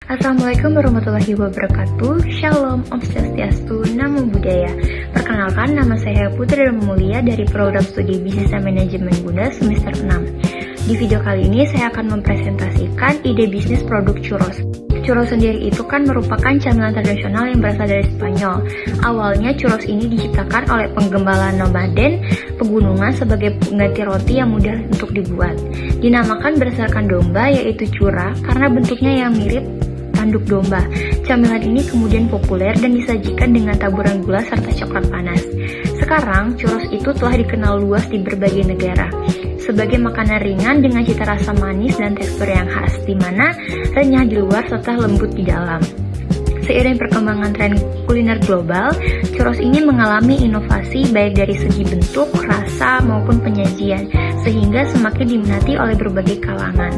Assalamualaikum warahmatullahi wabarakatuh. Shalom, Om Swastiastu, Namo Buddhaya. Perkenalkan, nama saya Putri Mulia dari program studi Bisnis dan Manajemen Bunda semester 6. Di video kali ini saya akan mempresentasikan ide bisnis produk churros. Churros sendiri itu kan merupakan camilan tradisional yang berasal dari Spanyol. Awalnya churros ini diciptakan oleh penggembala nomaden pegunungan sebagai pengganti roti yang mudah untuk dibuat. Dinamakan berdasarkan domba, yaitu churra, karena bentuknya yang mirip tanduk domba. Camilan ini kemudian populer dan disajikan dengan taburan gula serta coklat panas. Sekarang, churros itu telah dikenal luas di berbagai negara sebagai makanan ringan dengan cita rasa manis dan tekstur yang khas, di mana renyah di luar serta lembut di dalam. Seiring perkembangan tren kuliner global, churros ini mengalami inovasi baik dari segi bentuk, rasa, maupun penyajian, sehingga semakin diminati oleh berbagai kalangan.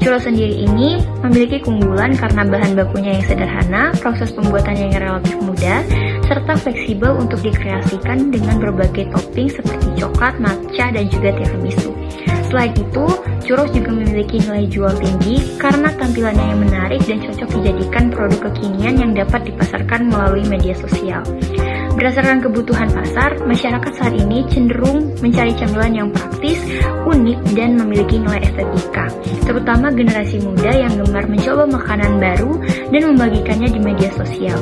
Churros sendiri ini memiliki keunggulan karena bahan bakunya yang sederhana, proses pembuatannya yang relatif mudah, serta fleksibel untuk dikreasikan dengan berbagai topping seperti coklat, matcha, dan juga tiramisu. Selain itu, churros juga memiliki nilai jual tinggi karena tampilannya yang menarik dan cocok dijadikan produk kekinian yang dapat dipasarkan melalui media sosial. Berdasarkan kebutuhan pasar, masyarakat saat ini cenderung mencari camilan yang praktis, unik, dan memiliki nilai estetika, terutama generasi muda yang gemar mencoba makanan baru dan membagikannya di media sosial.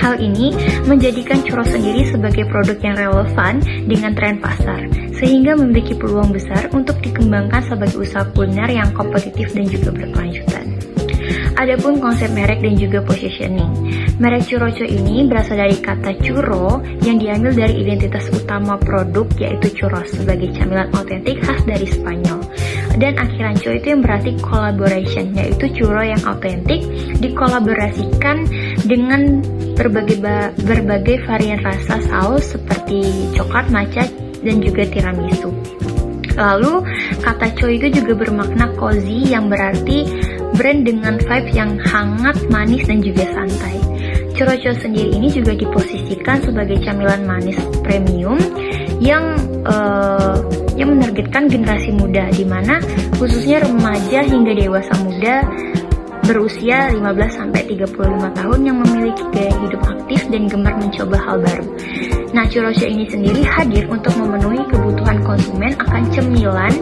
Hal ini menjadikan churros sendiri sebagai produk yang relevan dengan tren pasar, sehingga memiliki peluang besar untuk dikembangkan sebagai usaha kuliner yang kompetitif dan juga berkelanjutan. Adapun konsep merek dan juga positioning. Merek Churrocho ini berasal dari kata churro yang diambil dari identitas utama produk, yaitu churros sebagai camilan otentik khas dari Spanyol. Dan akhiran cho itu yang berarti collaboration, yaitu churro yang otentik dikolaborasikan dengan berbagai varian rasa saus seperti coklat, matcha, dan juga tiramisu. Lalu, kata cho itu juga bermakna cozy yang berarti brand dengan vibe yang hangat, manis, dan juga santai. Churrocho sendiri ini juga diposisikan sebagai camilan manis premium yang menargetkan generasi muda, di mana khususnya remaja hingga dewasa muda berusia 15-35 tahun yang memiliki gaya hidup aktif dan gemar mencoba hal baru. Nah, Churrocho ini sendiri hadir untuk memenuhi kebutuhan konsumen akan cemilan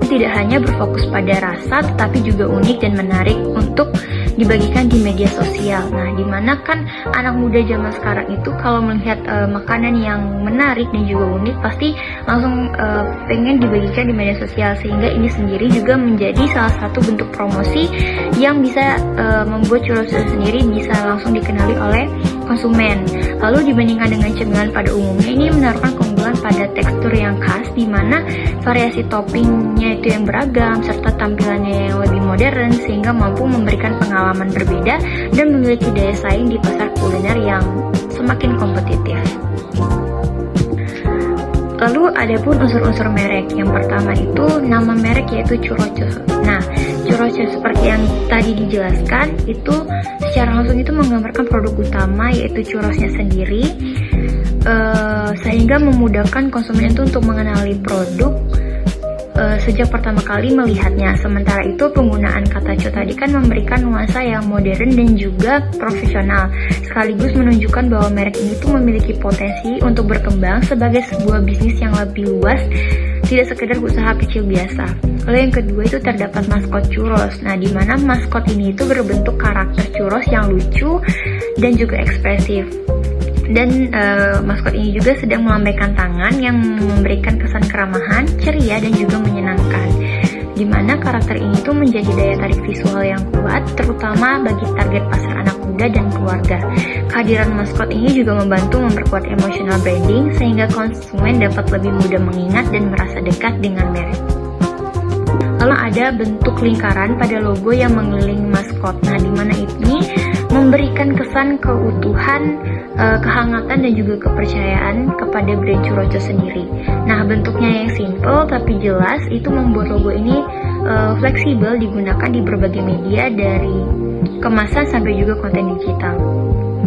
tidak hanya berfokus pada rasa, tetapi juga unik dan menarik untuk dibagikan di media sosial. Nah, dimana kan anak muda zaman sekarang itu kalau melihat makanan yang menarik dan juga unik, pasti langsung pengen dibagikan di media sosial, sehingga ini sendiri juga menjadi salah satu bentuk promosi yang bisa membuat churros sendiri bisa langsung dikenali oleh konsumen. Lalu dibandingkan dengan cemilan pada umumnya, ini menaruhkan keunggulan pada tekstur yang khas, di mana variasi toppingnya itu yang beragam serta tampilannya yang lebih modern, sehingga mampu memberikan pengalaman berbeda dan memiliki daya saing di pasar kuliner yang semakin kompetitif. Lalu adapun unsur-unsur merek. Yang pertama itu nama merek, yaitu Churrocho. Nah, Churrocho seperti yang tadi dijelaskan itu secara langsung itu menggambarkan produk utama, yaitu churrosnya sendiri, sehingga memudahkan konsumen itu untuk mengenali produk sejak pertama kali melihatnya. Sementara itu penggunaan kata cho tadi kan memberikan nuansa yang modern dan juga profesional, sekaligus menunjukkan bahwa merek ini tuh memiliki potensi untuk berkembang sebagai sebuah bisnis yang lebih luas, tidak sekedar usaha kecil biasa. Lalu yang kedua itu terdapat maskot churros. Nah, di mana maskot ini itu berbentuk karakter churros yang lucu dan juga ekspresif. Dan maskot ini juga sedang melambaikan tangan yang memberikan kesan keramahan, ceria, dan juga menyenangkan. Di mana karakter ini tuh menjadi daya tarik visual yang kuat, terutama bagi target pasar anak muda dan keluarga. Kehadiran maskot ini juga membantu memperkuat emotional branding, sehingga konsumen dapat lebih mudah mengingat dan merasa dekat dengan merek. Lalu ada bentuk lingkaran pada logo yang mengelilingi maskot. Nah, di mana ini memberikan kesan keutuhan, kehangatan, dan juga kepercayaan kepada brand Churrocho sendiri. Nah, bentuknya yang simple tapi jelas itu membuat logo ini fleksibel digunakan di berbagai media, dari kemasan sampai juga konten digital.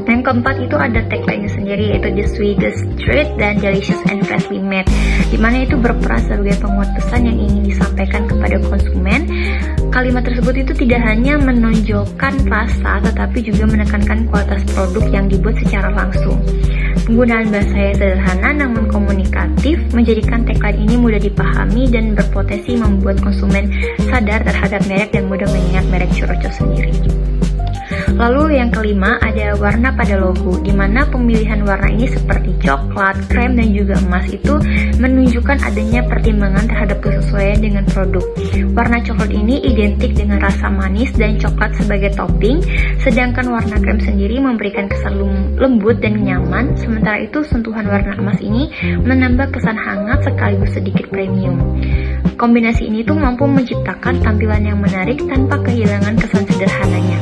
Yang keempat itu ada tagline-nya sendiri, yaitu The Sweetest Treat dan Delicious and Freshly Made, dimana itu berperan sebagai penguat pesan yang ingin disampaikan kepada konsumen. Kalimat tersebut itu tidak hanya menonjolkan rasa, tetapi juga menekankan kualitas produk yang dibuat secara langsung. Penggunaan bahasa yang sederhana namun komunikatif menjadikan tagline ini mudah dipahami dan berpotensi membuat konsumen sadar terhadap merek dan mudah mengingat merek Churros sendiri. Lalu yang kelima ada warna pada logo, di mana pemilihan warna ini seperti coklat, krem, dan juga emas itu menunjukkan adanya pertimbangan terhadap kesesuaian dengan produk. Warna coklat ini identik dengan rasa manis dan coklat sebagai topping, sedangkan warna krem sendiri memberikan kesan lembut dan nyaman, sementara itu sentuhan warna emas ini menambah kesan hangat sekaligus sedikit premium. Kombinasi ini tuh mampu menciptakan tampilan yang menarik tanpa kehilangan kesan sederhananya.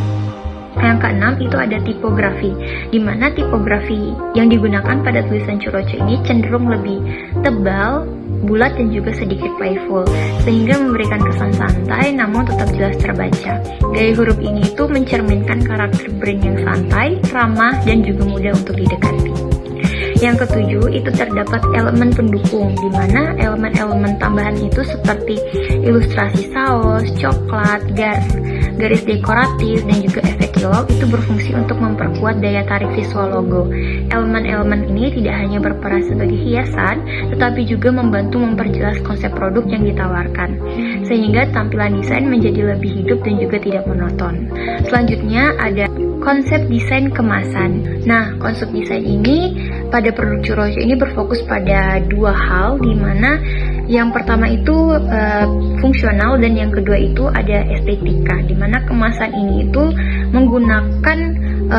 Yang keenam itu ada tipografi, di mana tipografi yang digunakan pada tulisan Churros ini cenderung lebih tebal, bulat, dan juga sedikit playful, sehingga memberikan kesan santai namun tetap jelas terbaca. Gaya huruf ini itu mencerminkan karakter brand yang santai, ramah, dan juga mudah untuk didekati. Yang ketujuh itu terdapat elemen pendukung, di mana elemen-elemen tambahan itu seperti ilustrasi saus, coklat, garis dekoratif, dan juga efek kilauan itu berfungsi untuk memperkuat daya tarik visual logo. Elemen-elemen ini tidak hanya berperan sebagai hiasan, tetapi juga membantu memperjelas konsep produk yang ditawarkan, sehingga tampilan desain menjadi lebih hidup dan juga tidak monoton. Selanjutnya ada konsep desain kemasan. Nah, konsep desain ini pada produk Churros ini berfokus pada dua hal, di mana yang pertama itu fungsional dan yang kedua itu ada estetika, di mana kemasan ini itu menggunakan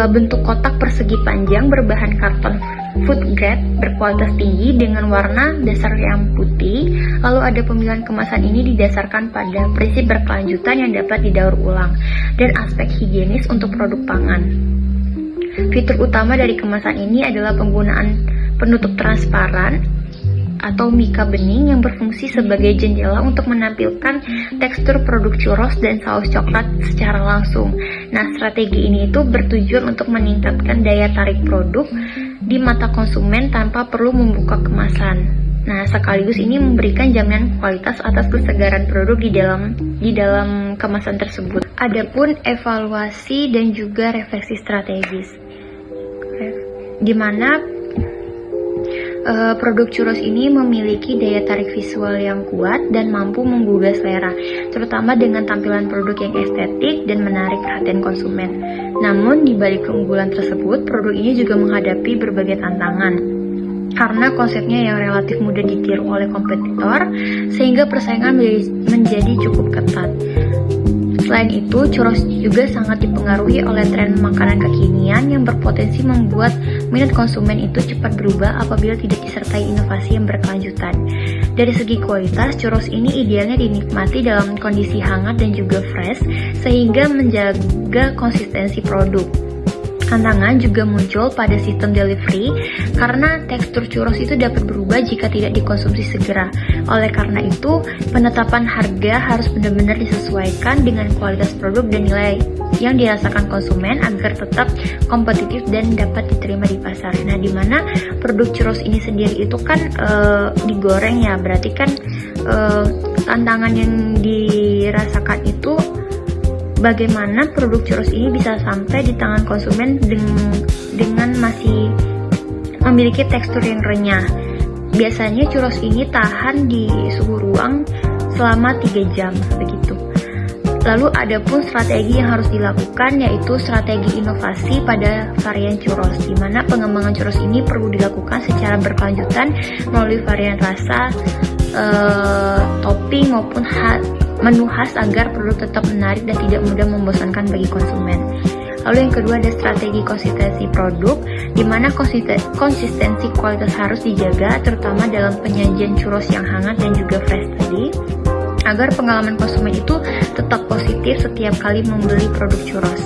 bentuk kotak persegi panjang berbahan karton food grade berkualitas tinggi dengan warna dasar yang putih. Lalu ada pemilihan kemasan ini didasarkan pada prinsip berkelanjutan yang dapat didaur ulang dan aspek higienis untuk produk pangan. Fitur utama dari kemasan ini adalah penggunaan penutup transparan atau mika bening yang berfungsi sebagai jendela untuk menampilkan tekstur produk churros dan saus coklat secara langsung. Nah, strategi ini itu bertujuan untuk meningkatkan daya tarik produk di mata konsumen tanpa perlu membuka kemasan. Nah, sekaligus ini memberikan jaminan kualitas atas kesegaran produk di dalam kemasan tersebut. Adapun evaluasi dan juga refleksi strategis, di mana produk churros ini memiliki daya tarik visual yang kuat dan mampu menggugah selera, terutama dengan tampilan produk yang estetik dan menarik perhatian konsumen. Namun, di balik keunggulan tersebut, produk ini juga menghadapi berbagai tantangan, karena konsepnya yang relatif mudah ditiru oleh kompetitor, sehingga persaingan menjadi cukup ketat. Selain itu, churros juga sangat dipengaruhi oleh tren makanan kekinian yang berpotensi membuat minat konsumen itu cepat berubah apabila tidak disertai inovasi yang berkelanjutan. Dari segi kualitas, churros ini idealnya dinikmati dalam kondisi hangat dan juga fresh, sehingga menjaga konsistensi produk. Tantangan juga muncul pada sistem delivery karena tekstur churros itu dapat berubah jika tidak dikonsumsi segera. Oleh karena itu, penetapan harga harus benar-benar disesuaikan dengan kualitas produk dan nilai yang dirasakan konsumen agar tetap kompetitif dan dapat diterima di pasar. Nah, di mana produk churros ini sendiri itu kan digoreng ya, berarti kan tantangan yang dirasakan itu bagaimana produk churros ini bisa sampai di tangan konsumen dengan masih memiliki tekstur yang renyah. Biasanya churros ini tahan di suhu ruang selama 3 jam begitu. Lalu ada pun strategi yang harus dilakukan, yaitu strategi inovasi pada varian churros, di mana pengembangan churros ini perlu dilakukan secara berkelanjutan melalui varian rasa, topping maupun menu khas agar produk tetap menarik dan tidak mudah membosankan bagi konsumen. Lalu yang kedua ada strategi konsistensi produk, di mana konsistensi kualitas harus dijaga, terutama dalam penyajian churros yang hangat dan juga fresh tadi, agar pengalaman konsumen itu tetap positif setiap kali membeli produk churros.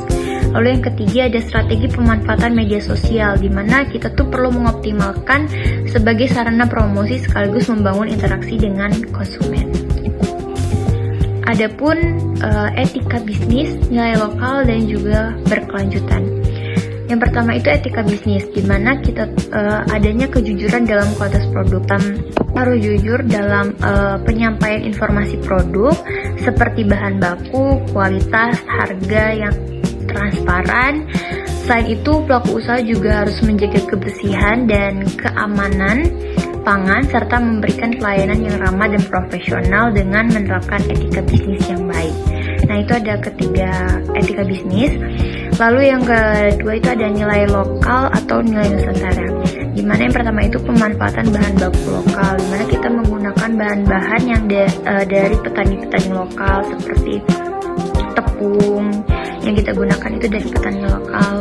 Lalu yang ketiga ada strategi pemanfaatan media sosial, di mana kita tuh perlu mengoptimalkan sebagai sarana promosi sekaligus membangun interaksi dengan konsumen. Adapun etika bisnis, nilai lokal, dan juga berkelanjutan. Yang pertama itu etika bisnis, di mana kita adanya kejujuran dalam kualitas produk. Harus jujur dalam penyampaian informasi produk seperti bahan baku, kualitas, harga yang transparan. Selain itu, pelaku usaha juga harus menjaga kebersihan dan keamanan pangan serta memberikan pelayanan yang ramah dan profesional dengan menerapkan etika bisnis yang baik. Nah, itu ada ketiga etika bisnis. Lalu yang kedua itu ada nilai lokal atau nilai Nusantara. Dimana yang pertama itu pemanfaatan bahan baku lokal, dimana kita menggunakan bahan-bahan yang dari petani-petani lokal seperti tepung yang kita gunakan itu dari petani lokal.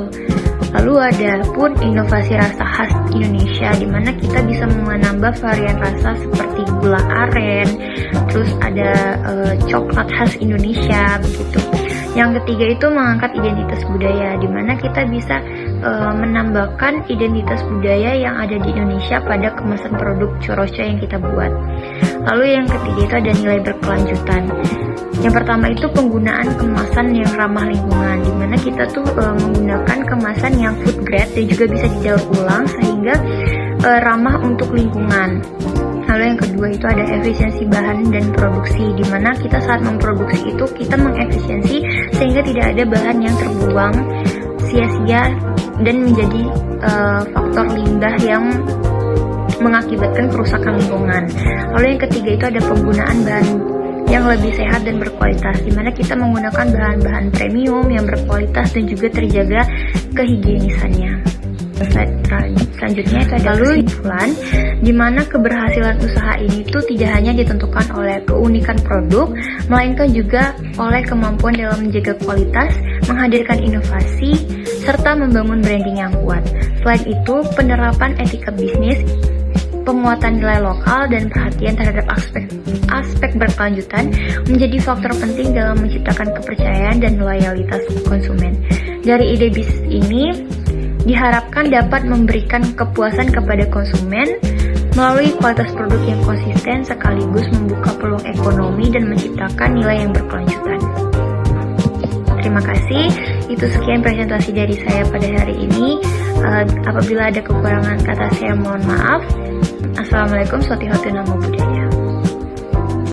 Lalu ada pun inovasi rasa khas Indonesia, dimana kita bisa menambah varian rasa seperti gula aren, terus ada coklat khas Indonesia begitu. Yang ketiga itu mengangkat identitas budaya, dimana kita bisa menambahkan identitas budaya yang ada di Indonesia pada kemasan produk Chorocha yang kita buat. Lalu yang ketiga itu ada nilai berkelanjutan. Yang pertama itu penggunaan kemasan yang ramah lingkungan, dimana kita tuh menggunakan kemasan yang food grade dan juga bisa didaur ulang sehingga ramah untuk lingkungan. Lalu yang kedua itu ada efisiensi bahan dan produksi, dimana kita saat memproduksi itu kita mengefisiensi sehingga tidak ada bahan yang terbuang sia-sia dan menjadi faktor limbah yang mengakibatkan kerusakan lingkungan. Lalu yang ketiga itu ada penggunaan bahan yang lebih sehat dan berkualitas, dimana kita menggunakan bahan-bahan premium yang berkualitas dan juga terjaga kehigienisannya. Selanjutnya itu ada kesimpulan, dimana keberhasilan usaha ini tuh tidak hanya ditentukan oleh keunikan produk, melainkan juga oleh kemampuan dalam menjaga kualitas, menghadirkan inovasi, serta membangun branding yang kuat. Selain itu, penerapan etika bisnis, penguatan nilai lokal, dan perhatian terhadap aspek berkelanjutan menjadi faktor penting dalam menciptakan kepercayaan dan loyalitas konsumen. Dari ide bisnis ini diharapkan dapat memberikan kepuasan kepada konsumen melalui kualitas produk yang konsisten sekaligus membuka peluang ekonomi dan menciptakan nilai yang berkelanjutan. Terima kasih, itu sekian presentasi dari saya pada hari ini. Apabila ada kekurangan kata saya mohon maaf. Assalamualaikum warahmatullahi wabarakatuh. Namo Buddhaya.